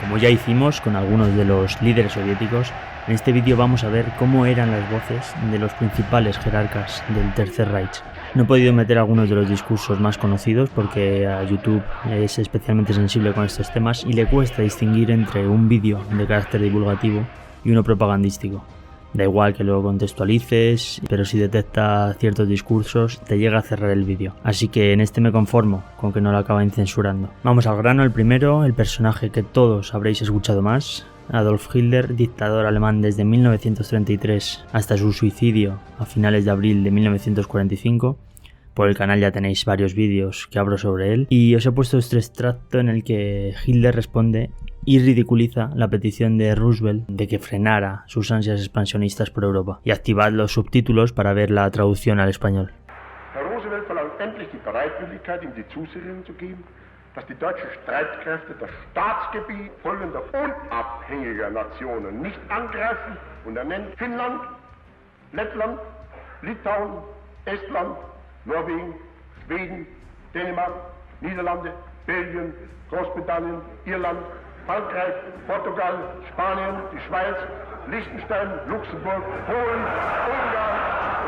Como ya hicimos con algunos de los líderes soviéticos, en este vídeo vamos a ver cómo eran las voces de los principales jerarcas del Tercer Reich. No he podido meter algunos de los discursos más conocidos porque a YouTube es especialmente sensible con estos temas y le cuesta distinguir entre un vídeo de carácter divulgativo y uno propagandístico. Da igual que lo contextualices, pero si detecta ciertos discursos te llega a cerrar el vídeo. Así que en este me conformo con que no lo acaben censurando. Vamos al grano. El primero, el personaje que todos habréis escuchado más, Adolf Hitler, dictador alemán desde 1933 hasta su suicidio a finales de abril de 1945. Por el canal ya tenéis varios vídeos que hablo sobre él y os he puesto este extracto en el que Hitler responde y ridiculiza la petición de Roosevelt de que frenara sus ansias expansionistas por Europa. Y activad los subtítulos para ver la traducción al español. Herr Roosevelt verlangt endlich die Bereitwilligkeit, ihm die Zusicherung zu geben, dass die deutschen Streitkräfte das Staatsgebiet folgender unabhängiger Nationen nicht angreifen, und er nennt Finnland, Lettland, Litauen, Estland, Norwegen, Schweden, Dänemark, Niederlande, Belgien, Großbritannien, Irland, Frankreich, Portugal, Spanien, die Schweiz, Liechtenstein, Luxemburg, Polen, Ungarn,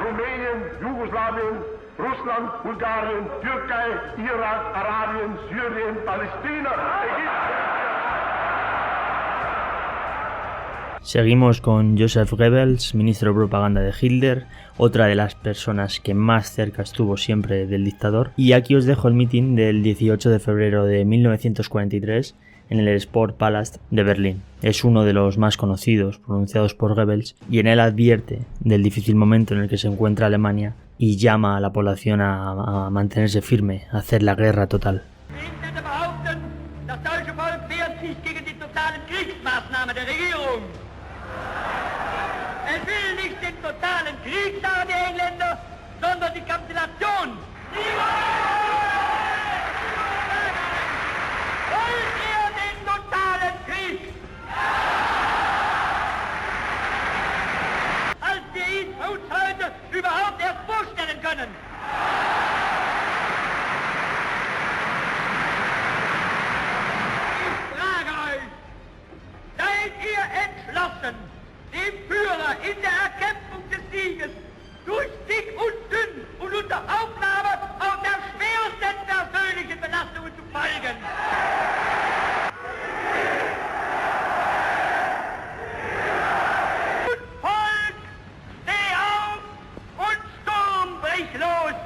Rumänien, Jugoslawien, Russland, Bulgarien, Türkei, Irak, Arabien, Syrien, Palästina, Ägypten. Seguimos con Joseph Goebbels, ministro de propaganda de Hitler, otra de las personas que más cerca estuvo siempre del dictador. Y aquí os dejo el mitin del 18 de febrero de 1943 en el Sport Palace de Berlín. Es uno de los más conocidos, pronunciados por Goebbels, y en él advierte del difícil momento en el que se encuentra Alemania y llama a la población a mantenerse firme, a hacer la guerra total. Es will nicht den totalen Krieg, sagen die Engländer, sondern die Kapitulation. Wollt ihr den totalen Krieg? Als wir ihn uns heute überhaupt erst vorstellen können. Ich frage euch, seid ihr entschlossen, dem Führer in der Erkämpfung des Sieges durch dick und dünn und unter Aufnahme auch der schwersten persönlichen Belastungen zu folgen? Und Volk, steh auf und Sturm bricht los!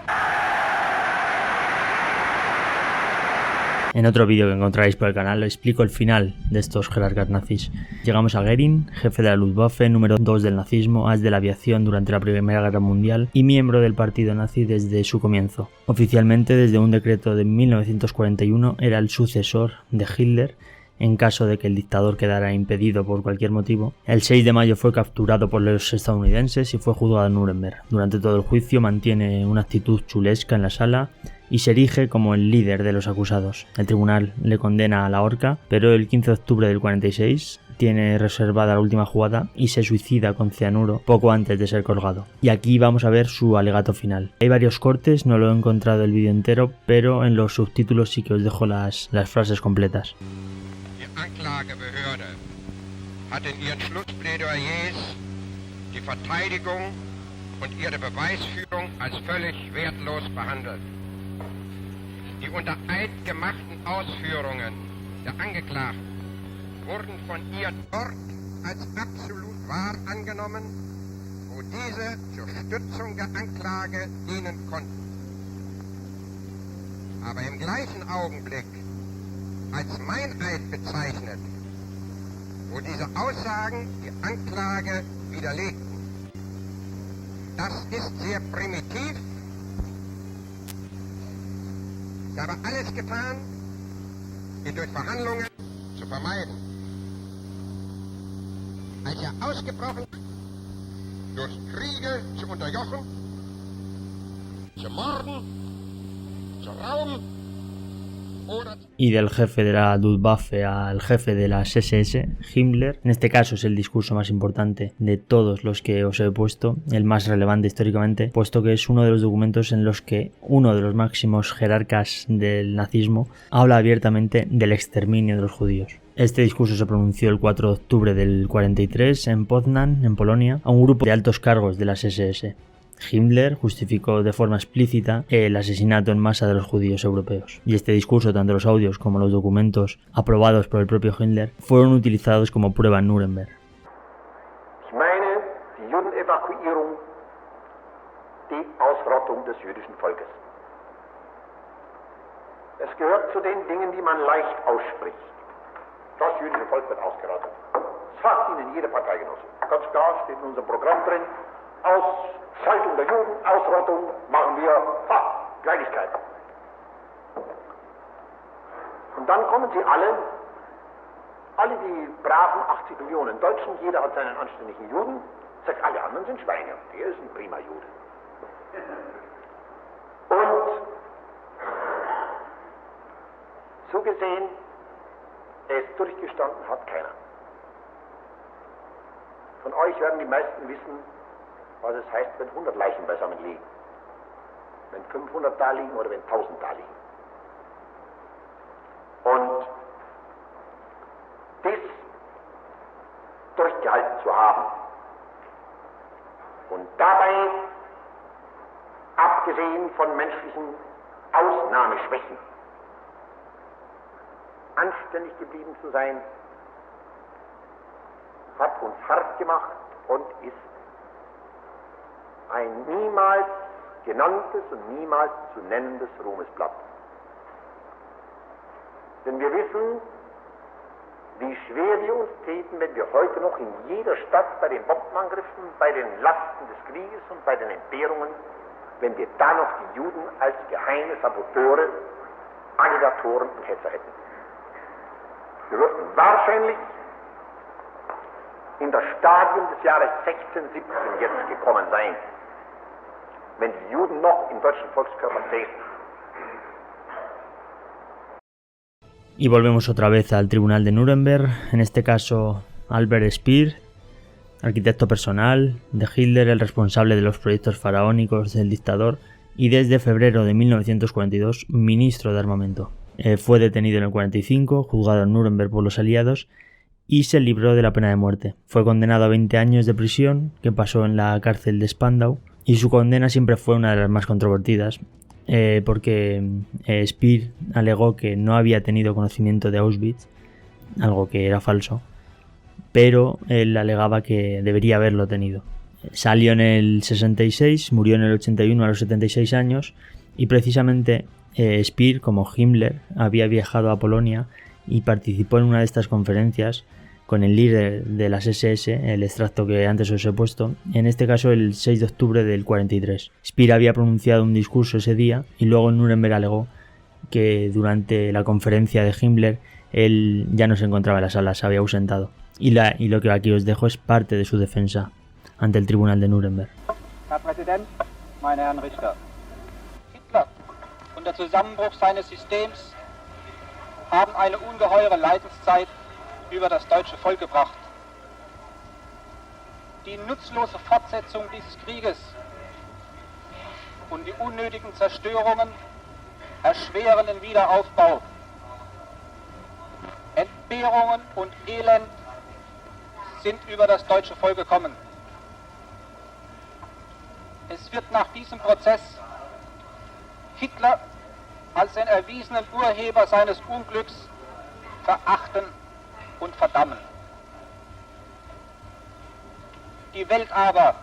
En otro vídeo que encontraréis por el canal explico el final de estos jerarcas nazis. Llegamos a Goering, jefe de la Luftwaffe, número 2 del nazismo, as de la aviación durante la Primera Guerra Mundial y miembro del partido nazi desde su comienzo. Oficialmente, desde un decreto de 1941, era el sucesor de Hitler en caso de que el dictador quedara impedido por cualquier motivo. El 6 de mayo fue capturado por los estadounidenses y fue juzgado en Nuremberg. Durante todo el juicio mantiene una actitud chulesca en la sala y se erige como el líder de los acusados. El tribunal le condena a la horca, pero el 15 de octubre del 46 tiene reservada la última jugada y se suicida con cianuro poco antes de ser colgado. Y aquí vamos a ver su alegato final. Hay varios cortes, no lo he encontrado el vídeo entero, pero en los subtítulos sí que os dejo las frases completas. Die Anklagebehörde hat in ihren Schlussplädoyers die Verteidigung und ihre Beweisführung als völlig wertlos behandelt. Die unter Eid gemachten Ausführungen der Angeklagten wurden von ihr dort als absolut wahr angenommen, wo diese zur Stützung der Anklage dienen konnten. Aber im gleichen Augenblick als Meineid bezeichnet, wo diese Aussagen die Anklage widerlegten. Das ist sehr primitiv. Ich habe alles getan, ihn durch Verhandlungen zu vermeiden. Als ausgebrochen, durch Kriege zu unterjochen, zu morden, zu rauben, y del jefe de la Luftwaffe al jefe de las SS, Himmler. En este caso es el discurso más importante de todos los que os he puesto, el más relevante históricamente, puesto que es uno de los documentos en los que uno de los máximos jerarcas del nazismo habla abiertamente del exterminio de los judíos. Este discurso se pronunció el 4 de octubre del 43 en Poznań, en Polonia, a un grupo de altos cargos de las SS. Himmler justificó de forma explícita el asesinato en masa de los judíos europeos. Y este discurso, tanto los audios como los documentos aprobados por el propio Himmler, fueron utilizados como prueba en Nuremberg. Ich meine die Judenevakuierung, die Ausrottung des jüdischen Volkes. Es gehört zu den Dingen, die man leicht ausspricht. Das jüdische Volk wird ausgerottet. Das sagt Ihnen jede Parteigenosse. Ganz klar, steht in unserem Programm drin. Ausschaltung der Juden, Ausrottung, machen wir, Kleinigkeit. Und dann kommen sie alle die braven 80 Millionen Deutschen, jeder hat seinen anständigen Juden, sagt, alle anderen sind Schweine. Der ist ein prima Jude. Und so gesehen, es durchgestanden hat keiner. Von euch werden die meisten wissen, was es heißt, wenn 100 Leichen beisammen liegen. Wenn 500 da liegen oder wenn 1000 da liegen. Und das durchgehalten zu haben und dabei, abgesehen von menschlichen Ausnahmeschwächen, anständig geblieben zu sein, hat uns hart gemacht und ist ein niemals genanntes und niemals zu nennendes Ruhmesblatt. Denn wir wissen, wie schwer wir uns täten, wenn wir heute noch in jeder Stadt bei den Bombenangriffen, bei den Lasten des Krieges und bei den Entbehrungen, wenn wir da noch die Juden als geheime Saboteure, Agitatoren und Hetzer hätten. Wir würden wahrscheinlich in das Stadium des Jahres 16, 17 jetzt gekommen sein, wenn die Juden noch im deutschen Volkskörper säßen. Y volvemos otra vez al Tribunal de Nuremberg, en este caso Albert Speer, arquitecto personal de Hitler, el responsable de los proyectos faraónicos del dictador y desde febrero de 1942 ministro de armamento. Fue detenido en el 45, juzgado en Nuremberg por los aliados y se libró de la pena de muerte. Fue condenado a 20 años de prisión que pasó en la cárcel de Spandau y su condena siempre fue una de las más controvertidas. Porque Speer alegó que no había tenido conocimiento de Auschwitz, algo que era falso, pero él alegaba que debería haberlo tenido. Salió en el 66, murió en el 81 a los 76 años y precisamente Speer, como Himmler, había viajado a Polonia y participó en una de estas conferencias con el líder de las SS, el extracto que antes os he puesto, en este caso el 6 de octubre del 43. Speer había pronunciado un discurso ese día y luego en Nuremberg alegó que durante la conferencia de Himmler él ya no se encontraba en la sala, se había ausentado. Y lo que aquí os dejo es parte de su defensa ante el Tribunal de Nuremberg. Herr Präsident, meine Herren Richter. Hitler und der Zusammenbruch seines Systems haben eine ungeheure Leidenszeit über das deutsche Volk gebracht. Die nutzlose Fortsetzung dieses Krieges und die unnötigen Zerstörungen erschweren den Wiederaufbau. Entbehrungen und Elend sind über das deutsche Volk gekommen. Es wird nach diesem Prozess Hitler als den erwiesenen Urheber seines Unglücks verachten und verdammen. Die Welt aber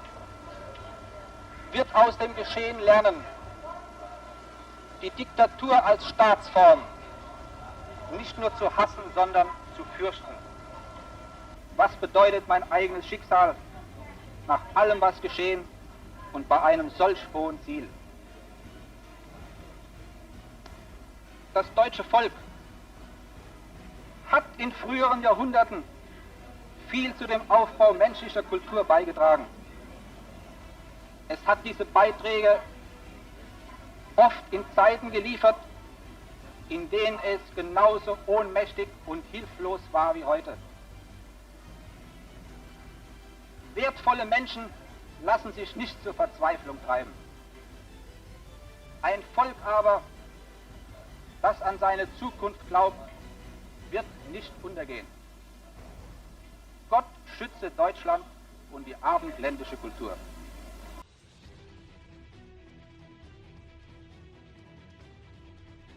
wird aus dem Geschehen lernen, die Diktatur als Staatsform nicht nur zu hassen, sondern zu fürchten. Was bedeutet mein eigenes Schicksal nach allem, was geschehen und bei einem solch hohen Ziel? Das deutsche Volk hat in früheren Jahrhunderten viel zu dem Aufbau menschlicher Kultur beigetragen. Es hat diese Beiträge oft in Zeiten geliefert, in denen es genauso ohnmächtig und hilflos war wie heute. Wertvolle Menschen lassen sich nicht zur Verzweiflung treiben. Ein Volk aber, das an seine Zukunft glaubt, wird nicht untergehen. Gott schütze Deutschland und die abendländische Kultur.